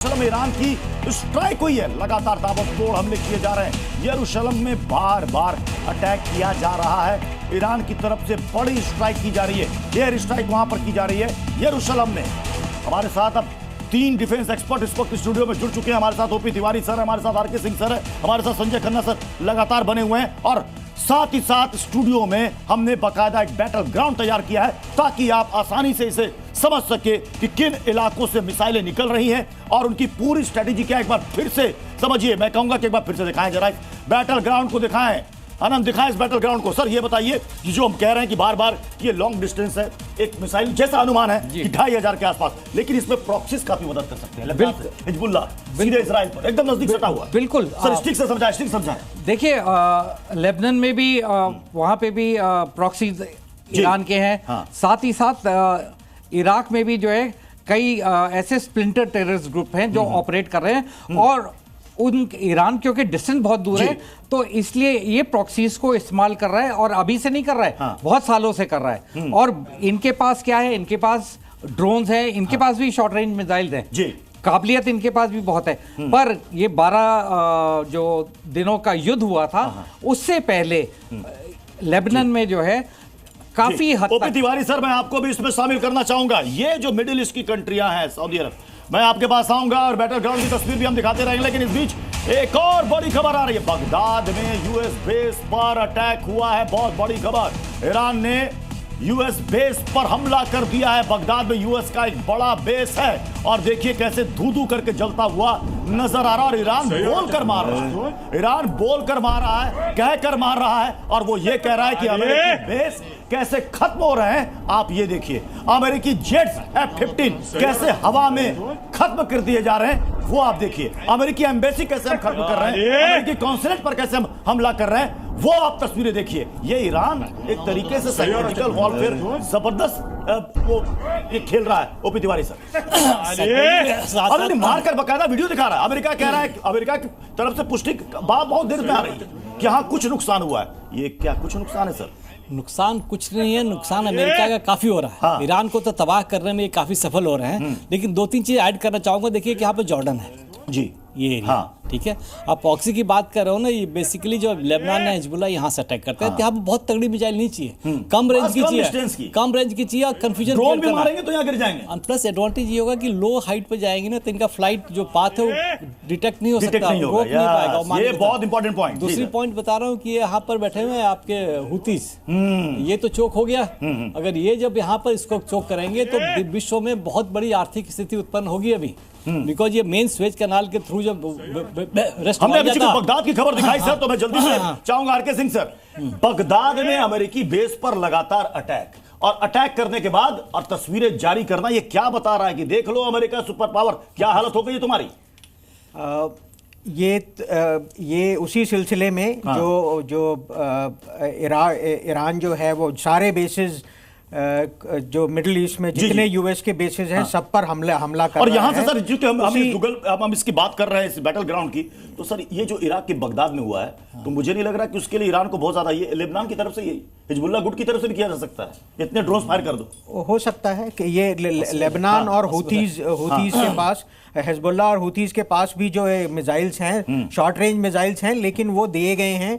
यरूशलेम ईरान की स्ट्राइक हुई है, लगातार ताबड़तोड़ हमले किए जा रहे हैं। यरूशलेम में बार बार अटैक किया जा रहा है, ईरान की तरफ से बड़ी स्ट्राइक की जा रही है, एयर स्ट्राइक वहां पर की जा रही है यरूशलेम में। हमारे साथ अब 3 डिफेंस एक्सपर्ट इस वक्त स्टूडियो में जुड़ चुके हैं। हमारे साथ ओपी तिवारी सर, हमारे साथ आरके सिंह सर है, हमारे साथ संजय खन्ना सर लगातार बने हुए हैं, और साथ ही साथ स्टूडियो में हमने बाकायदा एक बैटल ग्राउंड तैयार किया है ताकि आप आसानी से इसे समझ सके कि किन इलाकों से मिसाइलें निकल रही हैं और उनकी पूरी स्ट्रेटेजी क्या। एक बार फिर से समझिए, मैं कहूंगा कि एक बार फिर से दिखाएं, जरा बैटल ग्राउंड को दिखाएं, आनंद दिखाएं इस बैटल ग्राउंड को। सर ये बताइए कि जो हम कह रहे हैं कि बार बार ये लॉन्ग डिस्टेंस है, एक मिसाइल जैसा अनुमान है कि 2500 के आसपास, लेकिन इसमें प्रॉक्सीज काफी मदद कर सकते हैं। हिजबुल्लाह सीधे इजराइल पर एकदम नजदीक सटा हुआ है। बिल्कुल सर, स्टिक से समझाएं, स्टिक समझाएं। देखिए, लेबनान में भी वहां पे भी प्रॉक्सीज ईरान के हैं। हाँ। साथ ही साथ इराक में भी जो है कई ऐसे स्प्लिंटर टेररिस्ट ग्रुप हैं जो ऑपरेट कर रहे हैं, और उन ईरान क्योंकि डिस्टेंस बहुत दूर है तो इसलिए ये प्रॉक्सीज को इस्तेमाल कर रहा है, और अभी से नहीं कर रहा है। हाँ। बहुत सालों से कर रहा है। और इनके पास क्या है, इनके पास ड्रोन्स हैं, इनके पास भी शॉर्ट रेंज मिसाइल्स हैं, काबिलियत इनके पास भी बहुत है। पर ये 12 जो दिनों का युद्ध हुआ था उससे पहले लेबनान में जो है काफी हद तक। तिवारी सर, मैं आपको भी इसमें शामिल करना चाहूंगा। ये जो मिडिल ईस्ट की कंट्रियां हैं, सऊदी अरब, मैं आपके पास आऊंगा और बैटल ग्राउंड की तस्वीर भी हम दिखाते रहेंगे, लेकिन इस बीच एक और बड़ी खबर आ रही है। बगदाद में यूएस बेस पर अटैक हुआ है, बहुत बड़ी खबर। ईरान ने यूएस बेस पर हमला कर दिया है। बगदाद में यूएस का एक बड़ा बेस है, और देखिए कैसे धू धू करके जलता हुआ नजर आ रहा है। और ईरान बोल कर मार रहा है, ईरान बोल कर मार रहा है, कह कर मार रहा है, और वो ये कह रहा है कि अमेरिकी बेस कैसे खत्म हो रहे हैं। आप ये देखिए, अमेरिकी जेट्स F-15 कैसे हवा में खत्म कर दिए जा रहे हैं, वो आप देखिए। अमेरिकी एम्बेसी कैसे हम खत्म कर रहे हैं, अमेरिकी कॉन्सुलेट पर कैसे हम हमला कर रहे हैं, वो आप तस्वीरें देखिए। ये ईरान एक तरीके से साइकोलॉजिकल वॉरफेयर जबरदस्त वो ये खेल रहा है। ओपी तिवारी सर, अरे मार कर बकायदा वीडियो दिखा रहा है। अमेरिका कह रहा है, अमेरिका की तरफ से पुष्टि बात बहुत देर में आ रही है कि हाँ कुछ नुकसान हुआ है। ये क्या कुछ नुकसान है सर? नुकसान कुछ नहीं है, नुकसान अमेरिका का काफी हो रहा है। हाँ। ईरान को तो तबाह करने में काफी सफल हो रहे हैं, लेकिन 2-3 चीज ऐड करना चाहूंगा। देखिए कि यहाँ पे जॉर्डन है जी, ये हाँ। ठीक है। आप प्रॉक्सी की बात कर रहे हो ना, ये बेसिकली जो लेबनान है, हिजबुल्लाह यहाँ से अटैक करते हैं। यहाँ पे बहुत तगड़ी मिसाइल नहीं चाहिए, कम रेंज की चाहिए, कम रेंज की चाहिए, और कंफ्यूजन ड्रोन भी मारेंगे तो यहाँ गिर जाएंगे। प्लस एडवांटेज ये होगा कि लो हाइट पे जाएंगे ना तो इनका फ्लाइट जो पाथ है वो डिटेक्ट नहीं हो सकता, रोक नहीं पाएगा। ये बहुत इंपॉर्टेंट पॉइंट। दूसरी पॉइंट बता रहा हूँ कि यहाँ पर बैठे हुए हैं आपके हुतीस, ये तो चोक हो गया। अगर ये जब यहाँ पर इसको चोक करेंगे तो विश्व में बहुत बड़ी आर्थिक स्थिति उत्पन्न होगी अभी, बिकॉज ये मेन स्वेज कैनाल के थ्रू जब हमने अभी बगदाद की खबर दिखाई सर, तो मैं जल्दी से चाहूंगा आरके सिंह सर, बगदाद में अमेरिकी बेस पर लगातार अटैक, और अटैक करने के बाद और तस्वीरें जारी करना, ये क्या बता रहा है कि देख लो अमेरिका सुपर पावर, क्या हालत हो गई है तुम्हारी? ये उसी सिलसिले में जो ईरान जो है वो सारे बेसिस जो मिडिल ईस्ट में जितने यूएस के बेसिस हैं सब पर हमला कर और रहा यहाँ है। से सर जो हम इसकी बात कर रहे हैं इस बैटल ग्राउंड की, तो सर ये जो इराक के बगदाद में हुआ है, तो मुझे नहीं लग रहा कि उसके लिए ईरान को बहुत ज्यादा, ये लेबनान की तरफ से, ये हिजबुल्लाह गुट की तरफ से भी किया जा सकता है। इतने ड्रोन फायर कर दो, हो सकता है कि ये लेबनान और हुतीज के पास, हिजबुल्लाह और हुतीज के पास भी जो मिसाइल्स हैं, शॉर्ट रेंज मिसाइल्स हैं, लेकिन वो दिए गए हैं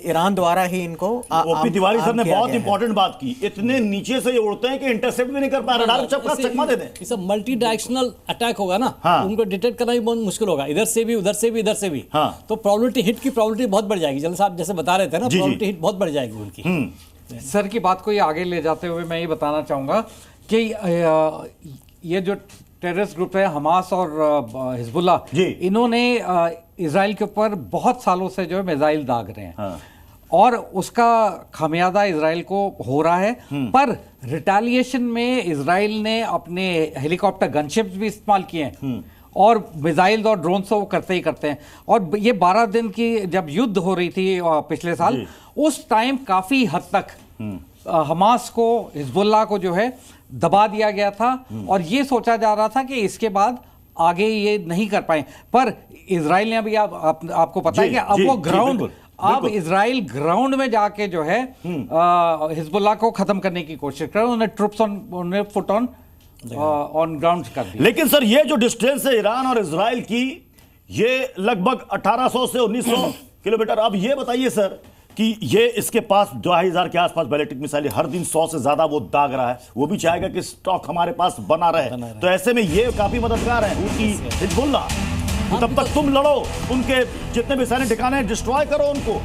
ईरान द्वारा ही इनको। ओपी तिवारी सर ने बहुत इंपॉर्टेंट बात की, इतने नीचे से ये उड़ते हैं कि इंटरसेप्ट भी नहीं कर पा रहे, रडार चकमा दे दें। ये सब मल्टी डायरेक्शनल अटैक होगा ना, उनको डिटेक्ट करना भी बहुत मुश्किल होगा, इधर से भी, उधर से भी, इधर से भी। तो प्रोबेबिलिटी हिट की प्रोबेबिलिटी बहुत बढ़ जाएगी। जल्द साहब जैसे बता रहे थे ना, प्रोबेबिलिटी हिट बहुत बढ़ जाएगी उनकी। सर की बात को ये आगे ले जाते हुए मैं ये बताना चाहूँगा कि ये जो टेररिस्ट ग्रुप है हमास और हिजबुल्लाह, इन्होंने इजराइल के ऊपर बहुत सालों से जो है मिसाइल दाग रहे हैं, और उसका खामियाजा इजराइल को हो रहा है। पर रिटेलिएशन में इजराइल ने अपने हेलीकॉप्टर गनशिप्स भी इस्तेमाल किए हैं, और मिसाइल्स और ड्रोन से वो करते ही करते हैं। और ये 12 दिन की जब युद्ध हो रही थी पिछले साल, उस टाइम काफी हद तक हमास को, हिजबुल्लाह को जो है दबा दिया गया था, और ये सोचा जा रहा था कि इसके बाद आगे ये नहीं कर पाए। पर इजराइल ने अभी आपको पता है कि अब वो ग्राउंड, अब इजराइल ग्राउंड में जाके जो है हिजबुल्लाह को खत्म करने की कोशिश कर रहे हैं। उन्हें ट्रुप्स ऑन, उन्हें फुट ऑन ऑन ग्राउंड कर दी। लेकिन सर ये जो डिस्टेंस है ईरान और इजराइल की, ये लगभग 1800 से 1900 किलोमीटर। अब ये बताइए सर कि ये इसके पास 2000 के आसपास बैलिस्टिक मिसाइलें, हर दिन 100 से ज्यादा वो दाग रहा है, वो भी चाहेगा कि स्टॉक हमारे पास बना रहे। तो ऐसे में ये काफी मददगार है हुती, हिजबुल्लाह। तब तक तुम लड़ो, उनके जितने भी सैन्य ठिकाने डिस्ट्रॉय करो उनको।